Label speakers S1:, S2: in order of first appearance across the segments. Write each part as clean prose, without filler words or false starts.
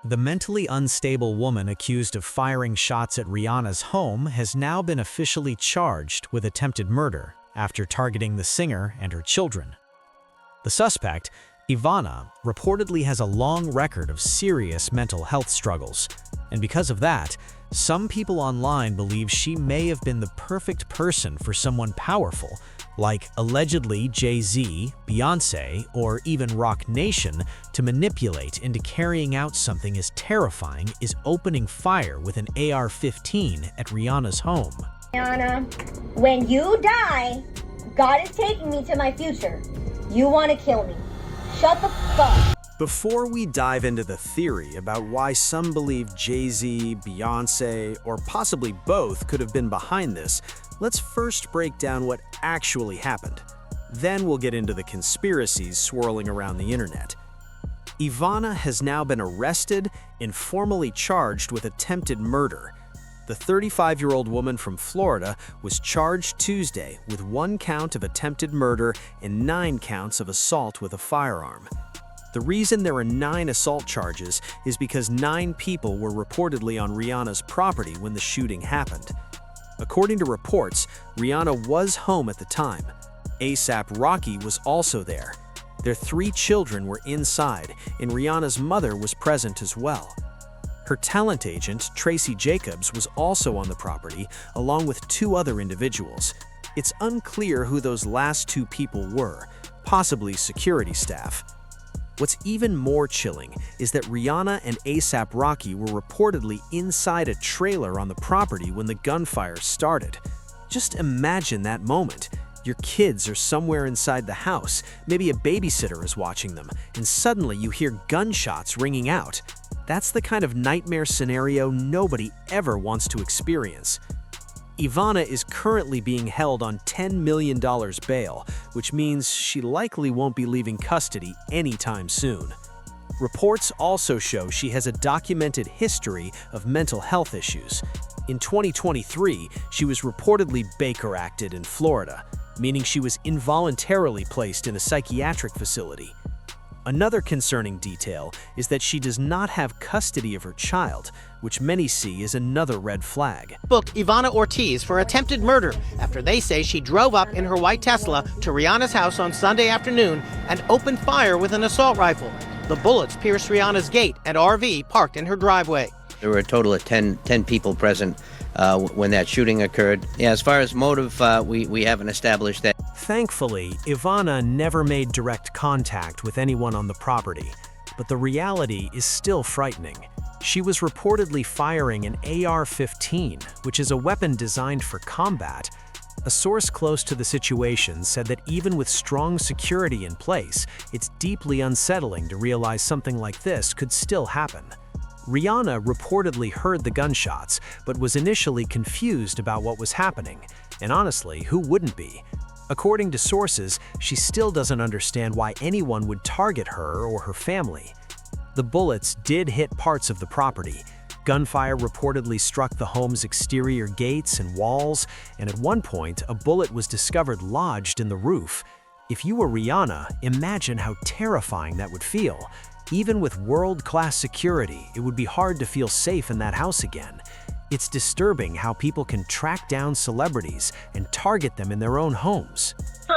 S1: The mentally unstable woman accused of firing shots at Rihanna's home has now been officially charged with attempted murder after targeting the singer and her children. The suspect, Ivana, reportedly has a long record of serious mental health struggles, and because of that, some people online believe she may have been the perfect person for someone powerful, like allegedly Jay-Z, Beyonce, or even Rock Nation, to manipulate into carrying out something as terrifying as opening fire with an AR-15 at Rihanna's home.
S2: Rihanna, when you die, God is taking me to my future. You want to kill me. Shut the f*** up.
S3: Before we dive into the theory about why some believe Jay-Z, Beyonce, or possibly both could have been behind this, let's first break down what actually happened. Then we'll get into the conspiracies swirling around the internet. Ivana has now been arrested and formally charged with attempted murder. The 35-year-old woman from Florida was charged Tuesday with 1 count of attempted murder and 9 counts of assault with a firearm. The reason there are 9 assault charges is because 9 people were reportedly on Rihanna's property when the shooting happened. According to reports, Rihanna was home at the time. A$AP Rocky was also there. Their 3 children were inside, and Rihanna's mother was present as well. Her talent agent, Tracy Jacobs, was also on the property, along with 2 other individuals. It's unclear who those last 2 people were, possibly security staff. What's even more chilling is that Rihanna and A$AP Rocky were reportedly inside a trailer on the property when the gunfire started. Just imagine that moment. Your kids are somewhere inside the house, maybe a babysitter is watching them, and suddenly you hear gunshots ringing out. That's the kind of nightmare scenario nobody ever wants to experience. Ivana is currently being held on $10 million bail, which means she likely won't be leaving custody anytime soon. Reports also show she has a documented history of mental health issues. In 2023, she was reportedly Baker-acted in Florida, meaning she was involuntarily placed in a psychiatric facility. Another concerning detail is that she does not have custody of her child, which many see as another red flag.
S4: Booked Ivana Ortiz for attempted murder after they say she drove up in her white Tesla to Rihanna's house on Sunday afternoon and opened fire with an assault rifle. The bullets pierced Rihanna's gate and RV parked in her driveway.
S5: There were a total of 10 people present when that shooting occurred. Yeah, as far as motive, we haven't established that.
S1: Thankfully, Ivana never made direct contact with anyone on the property, but the reality is still frightening. She was reportedly firing an AR-15, which is a weapon designed for combat. A source close to the situation said that even with strong security in place, it's deeply unsettling to realize something like this could still happen. Rihanna reportedly heard the gunshots, but was initially confused about what was happening. And honestly, who wouldn't be? According to sources, she still doesn't understand why anyone would target her or her family. The bullets did hit parts of the property. Gunfire reportedly struck the home's exterior gates and walls, and at one point, a bullet was discovered lodged in the roof. If you were Rihanna, imagine how terrifying that would feel. Even with world-class security, it would be hard to feel safe in that house again. It's disturbing how people can track down celebrities and target them in their own homes.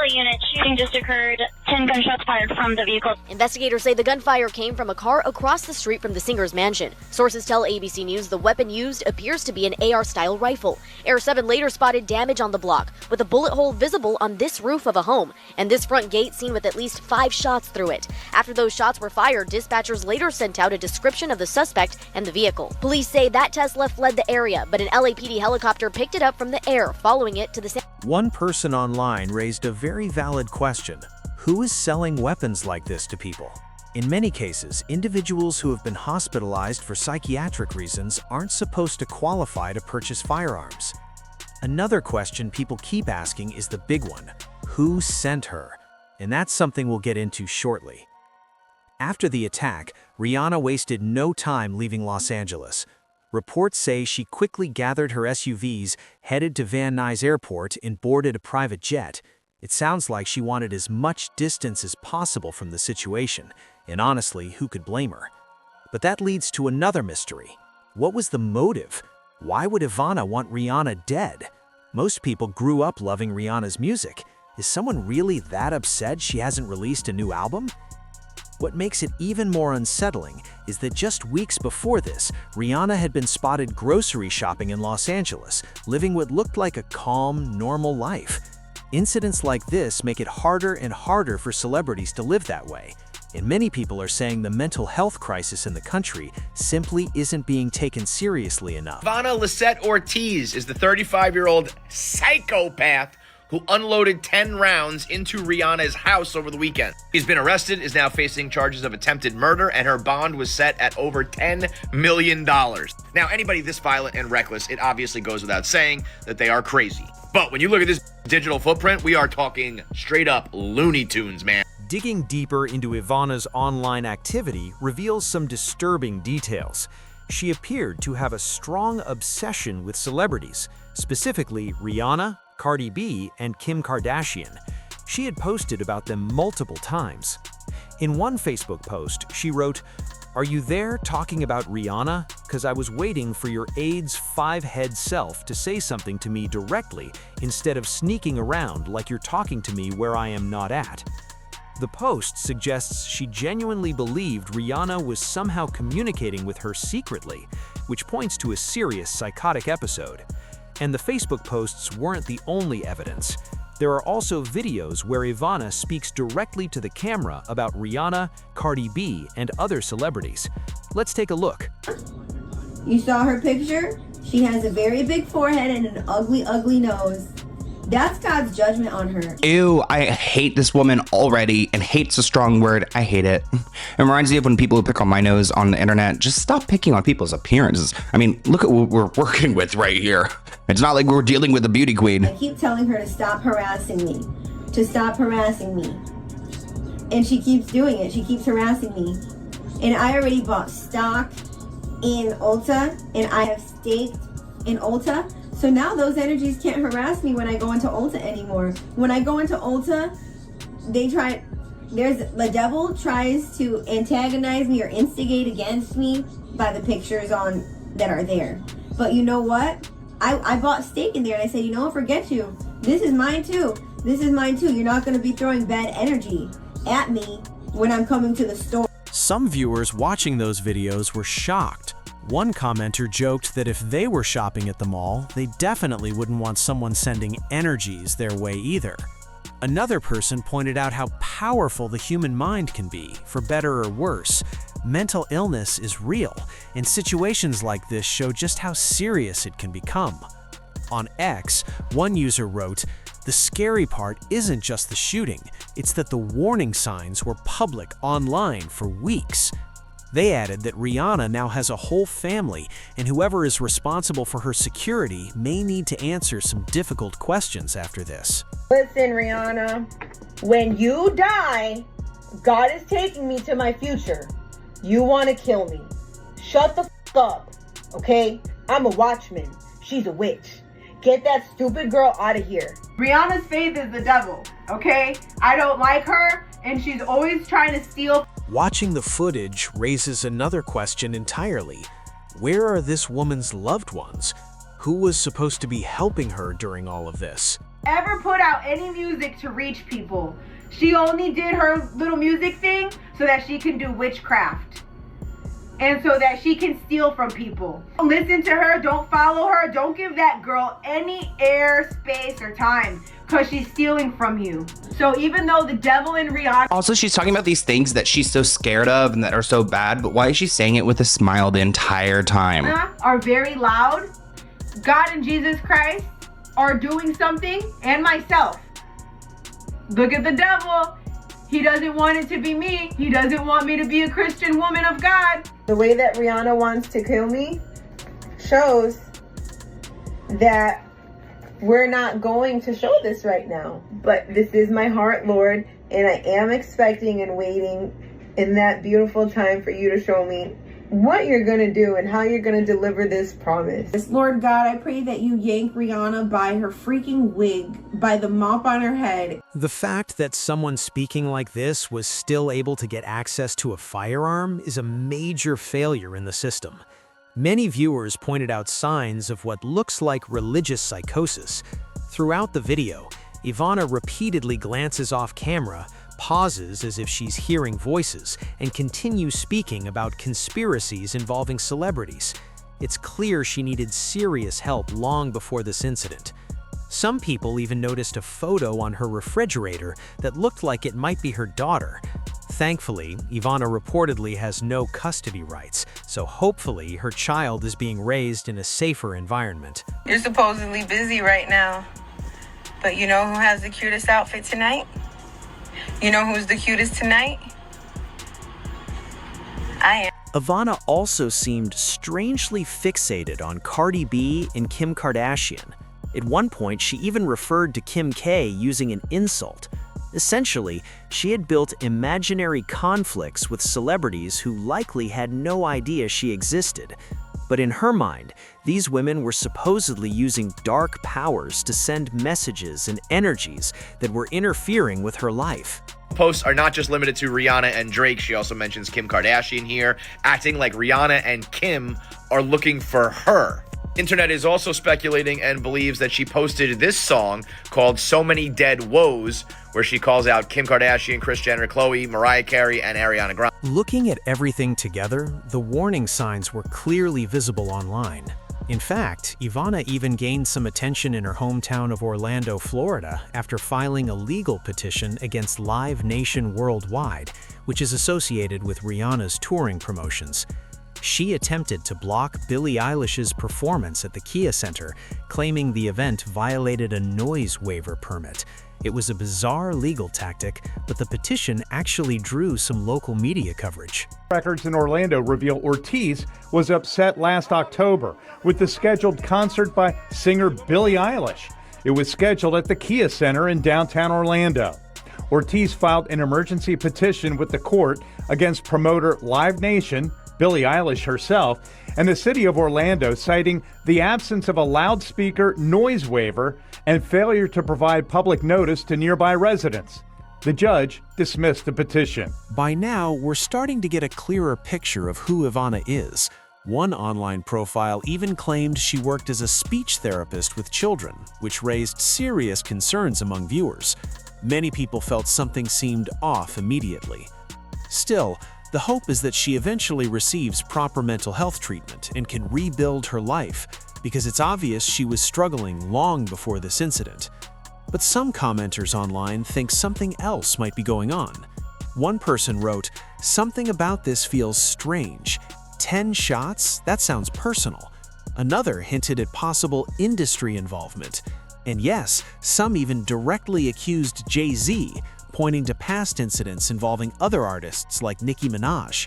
S6: Unit shooting just occurred. 10 gunshots fired from the vehicle.
S7: Investigators say the gunfire came from a car across the street from the singer's mansion. Sources tell ABC News the weapon used appears to be an AR-style rifle. Air 7 later spotted damage on the block, with a bullet hole visible on this roof of a home, and this front gate seen with at least 5 shots through it. After those shots were fired, dispatchers later sent out a description of the suspect and the vehicle. Police say that Tesla fled the area, but an LAPD helicopter picked it up from the air, following it to the
S1: One person online raised a very valid question. Who is selling weapons like this to people? In many cases, individuals who have been hospitalized for psychiatric reasons aren't supposed to qualify to purchase firearms. Another question people keep asking is the big one. Who sent her? And that's something we'll get into shortly. After the attack, Rihanna wasted no time leaving Los Angeles. Reports say she quickly gathered her SUVs, headed to Van Nuys Airport, and boarded a private jet. It sounds like she wanted as much distance as possible from the situation, and honestly, who could blame her? But that leads to another mystery. What was the motive? Why would Ivana want Rihanna dead? Most people grew up loving Rihanna's music. Is someone really that upset she hasn't released a new album? What makes it even more unsettling is that just weeks before this, Rihanna had been spotted grocery shopping in Los Angeles, living what looked like a calm, normal life. Incidents like this make it harder and harder for celebrities to live that way. And many people are saying the mental health crisis in the country simply isn't being taken seriously enough.
S8: Rihanna Los Ortiz is the 35-year-old psychopath who unloaded 10 rounds into Rihanna's house over the weekend. He's been arrested, is now facing charges of attempted murder, and her bond was set at over $10 million. Now, anybody this violent and reckless, it obviously goes without saying that they are crazy. But when you look at this digital footprint, we are talking straight up Looney Tunes, man.
S1: Digging deeper into Ivana's online activity reveals some disturbing details. She appeared to have a strong obsession with celebrities, specifically Rihanna, Cardi B, and Kim Kardashian. She had posted about them multiple times. In one Facebook post, she wrote, "Are you there talking about Rihanna? 'Cause I was waiting for your AIDS 5-head self to say something to me directly instead of sneaking around like you're talking to me where I am not at." The post suggests she genuinely believed Rihanna was somehow communicating with her secretly, which points to a serious psychotic episode. And the Facebook posts weren't the only evidence. There are also videos where Ivana speaks directly to the camera about Rihanna, Cardi B, and other celebrities. Let's take a look.
S2: You saw her picture? She has a very big forehead and an ugly, ugly nose. That's God's judgment on her.
S9: Ew, I hate this woman already, and hate's a strong word. I hate it. It reminds me of when people pick on my nose on the internet. Just stop picking on people's appearances. I mean, look at what we're working with right here. It's not like we're dealing with a beauty queen.
S2: I keep telling her to stop harassing me. To stop harassing me. And she keeps doing it. She keeps harassing me. And I already bought stock in Ulta, and I have staked in Ulta. So now those energies can't harass me when I go into Ulta anymore. When I go into Ulta, the devil tries to antagonize me or instigate against me by the pictures that are there. But you know what? I bought steak in there and I said, you know what, forget you. This is mine too. This is mine too. You're not gonna be throwing bad energy at me when I'm coming to the store.
S1: Some viewers watching those videos were shocked. One commenter joked that if they were shopping at the mall, they definitely wouldn't want someone sending energies their way either. Another person pointed out how powerful the human mind can be, for better or worse. Mental illness is real, and situations like this show just how serious it can become. On X, one user wrote, "The scary part isn't just the shooting, it's that the warning signs were public online for weeks." They added that Rihanna now has a whole family, and whoever is responsible for her security may need to answer some difficult questions after this.
S2: Listen, Rihanna, when you die, God is taking me to my future. You want to kill me. Shut the f up, okay? I'm a watchman. She's a witch. Get that stupid girl out of here.
S10: Rihanna's faith is the devil, okay? I don't like her, and she's always trying to steal.
S1: Watching the footage raises another question entirely. Where are this woman's loved ones? Who was supposed to be helping her during all of this?
S10: Ever put out any music to reach people. She only did her little music thing so that she can do witchcraft. And so that she can steal from people. Don't listen to her, don't follow her, don't give that girl any air, space, or time, because she's stealing from you. So even though the devil in Rihanna...
S9: Also, she's talking about these things that she's so scared of and that are so bad, but why is she saying it with a smile the entire time?
S10: ...are very loud. God and Jesus Christ are doing something, and myself. Look at the devil. He doesn't want it to be me. He doesn't want me to be a Christian woman of God.
S2: The way that Rihanna wants to kill me shows that we're not going to show this right now. But this is my heart, Lord, and I am expecting and waiting in that beautiful time for you to show me
S10: what you're going to do and how you're going to deliver this promise.
S2: Lord God, I pray that you yank Rihanna by her freaking wig, by the mop on her head.
S1: The fact that someone speaking like this was still able to get access to a firearm is a major failure in the system. Many viewers pointed out signs of what looks like religious psychosis. Throughout the video, Ivana repeatedly glances off camera, pauses as if she's hearing voices, and continues speaking about conspiracies involving celebrities. It's clear she needed serious help long before this incident. Some people even noticed a photo on her refrigerator that looked like it might be her daughter. Thankfully, Ivana reportedly has no custody rights, so hopefully her child is being raised in a safer environment.
S11: You're supposedly busy right now, but you know who has the cutest outfit tonight? You know who's the cutest tonight? I am.
S3: Ivana also seemed strangely fixated on Cardi B and Kim Kardashian. At one point, she even referred to Kim K using an insult. Essentially, she had built imaginary conflicts with celebrities who likely had no idea she existed. But in her mind, these women were supposedly using dark powers to send messages and energies that were interfering with her life.
S8: Posts are not just limited to Rihanna and Drake. She also mentions Kim Kardashian here, acting like Rihanna and Kim are looking for her. Internet is also speculating and believes that she posted this song called So Many Dead Woes, where she calls out Kim Kardashian, Kris Jenner, Khloe, Mariah Carey, and Ariana Grande.
S1: Looking at everything together, the warning signs were clearly visible online. In fact, Ivana even gained some attention in her hometown of Orlando, Florida, after filing a legal petition against Live Nation Worldwide, which is associated with Rihanna's touring promotions. She attempted to block Billie Eilish's performance at the Kia Center, claiming the event violated a noise waiver permit. It was a bizarre legal tactic, but the petition actually drew some local media coverage.
S12: Records in Orlando reveal Ortiz was upset last October with the scheduled concert by singer Billie Eilish. It was scheduled at the Kia Center in downtown Orlando. Ortiz filed an emergency petition with the court against promoter Live Nation, Billie Eilish herself, and the city of Orlando, citing the absence of a loudspeaker noise waiver and failure to provide public notice to nearby residents. The judge dismissed the petition.
S1: By now, we're starting to get a clearer picture of who Ivana is. One online profile even claimed she worked as a speech therapist with children, which raised serious concerns among viewers. Many people felt something seemed off immediately. Still, the hope is that she eventually receives proper mental health treatment and can rebuild her life, because it's obvious she was struggling long before this incident. But some commenters online think something else might be going on. One person wrote, "Something about this feels strange. 10 shots? That sounds personal." Another hinted at possible industry involvement. And yes, some even directly accused Jay-Z, pointing to past incidents involving other artists like Nicki Minaj.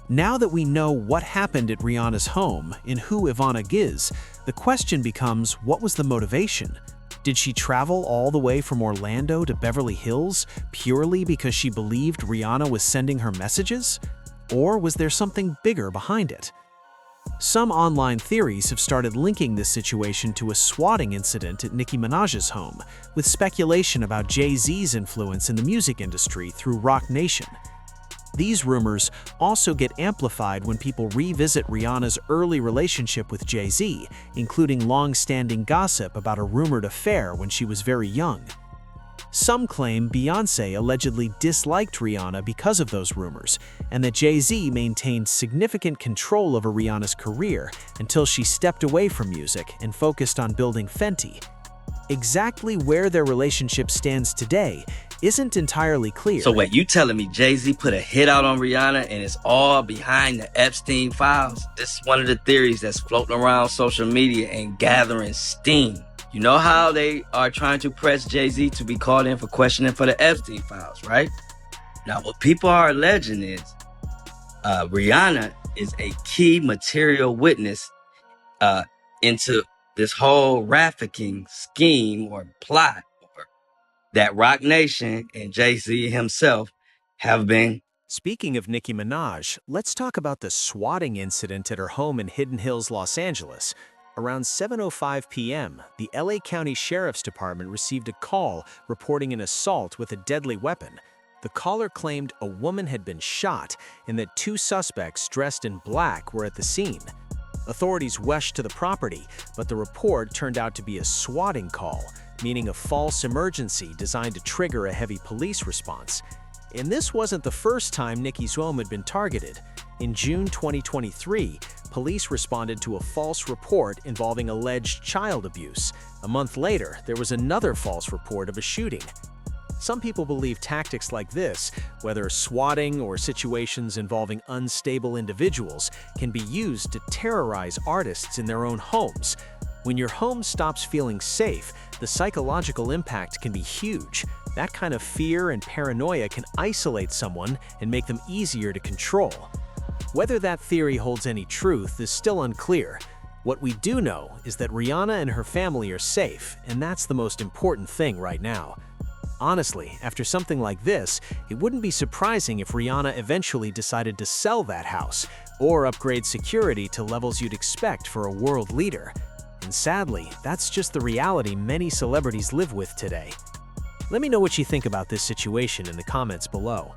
S1: Now that we know what happened at Rihanna's home and who Ivana is, the question becomes, what was the motivation? Did she travel all the way from Orlando to Beverly Hills purely because she believed Rihanna was sending her messages? Or was there something bigger behind it? Some online theories have started linking this situation to a swatting incident at Nicki Minaj's home, with speculation about Jay-Z's influence in the music industry through Roc Nation. These rumors also get amplified when people revisit Rihanna's early relationship with Jay-Z, including long-standing gossip about a rumored affair when she was very young. Some claim Beyonce allegedly disliked Rihanna because of those rumors, and that Jay-Z maintained significant control over Rihanna's career until she stepped away from music and focused on building Fenty. Exactly where their relationship stands today isn't entirely clear.
S13: So wait, you telling me Jay-Z put a hit out on Rihanna and it's all behind the Epstein files? This is one of the theories that's floating around social media and gathering steam. You know how they are trying to press Jay-Z to be called in for questioning for the Epstein files, right? Now, what people are alleging is Rihanna is a key material witness into this whole trafficking scheme or plot that Roc Nation and Jay-Z himself have been
S1: Speaking of Nicki Minaj, let's talk about the swatting incident at her home in Hidden Hills, Los Angeles. Around 7:05 p.m., the LA County Sheriff's Department received a call reporting an assault with a deadly weapon. The caller claimed a woman had been shot and that two suspects dressed in black were at the scene. Authorities rushed to the property, but the report turned out to be a swatting call, meaning a false emergency designed to trigger a heavy police response. And this wasn't the first time Nicki's home had been targeted. In June 2023, police responded to a false report involving alleged child abuse. A month later, there was another false report of a shooting. Some people believe tactics like this, whether swatting or situations involving unstable individuals, can be used to terrorize artists in their own homes. When your home stops feeling safe, the psychological impact can be huge. That kind of fear and paranoia can isolate someone and make them easier to control. Whether that theory holds any truth is still unclear. What we do know is that Rihanna and her family are safe, and that's the most important thing right now. Honestly, after something like this, it wouldn't be surprising if Rihanna eventually decided to sell that house or upgrade security to levels you'd expect for a world leader. And sadly, that's just the reality many celebrities live with today. Let me know what you think about this situation in the comments below.